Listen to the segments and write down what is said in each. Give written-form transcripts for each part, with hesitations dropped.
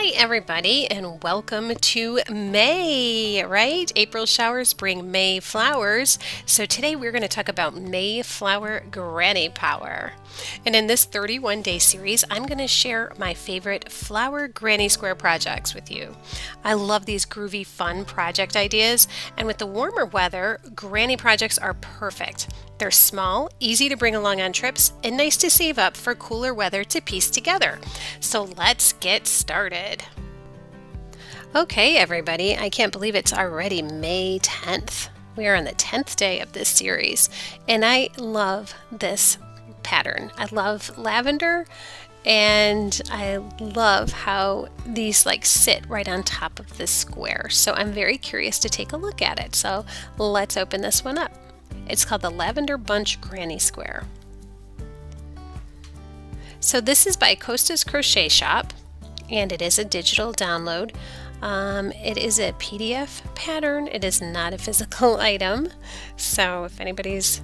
Hi everybody and welcome to May, right? April showers bring May flowers. So today we're going to talk about Mayflower Granny Power. And in this 31-day series, I'm going to share my favorite flower granny square projects with you. I love these groovy, fun project ideas, and with the warmer weather, granny projects are perfect. They're small, easy to bring along on trips, and nice to save up for cooler weather to piece together. So let's get started. Okay, everybody, I can't believe it's already May 10th. We are on the 10th day of this series, and I love this pattern. I love lavender, and I love how these sit right on top of this square. So I'm very curious to take a look at it. So let's open this one up. It's called the Lavender Bunch Granny Square. So this is by Costa's Crochet Shop, and it is a digital download. It is a PDF pattern. It is not a physical item. So if anybody's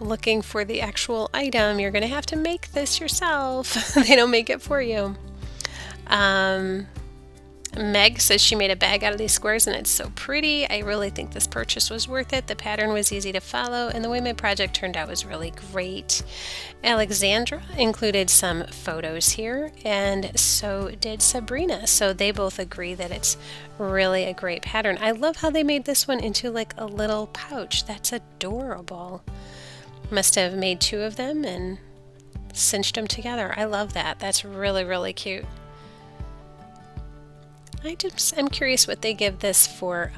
looking for the actual item, you're going to have to make this yourself. They don't make it for you. Meg says she made a bag out of these squares and it's so pretty. I really think this purchase was worth it. The pattern was easy to follow and the way my project turned out was really great. Alexandra included some photos here, and so did Sabrina. So they both agree that it's really a great pattern. I love how they made this one into like a little pouch. That's adorable. Must have made two of them and cinched them together. I love that. That's really, really cute. I'm curious what they give this for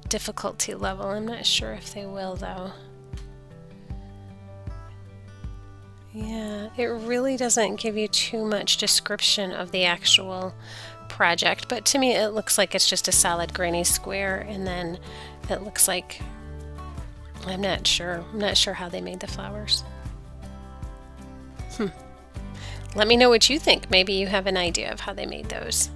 difficulty level. I'm not sure if they will though. Yeah, it really doesn't give you too much description of the actual project, but to me it looks like it's just a solid granny square, and then it looks like, I'm not sure how they made the flowers. Let me know what you think. Maybe you have an idea of how they made those.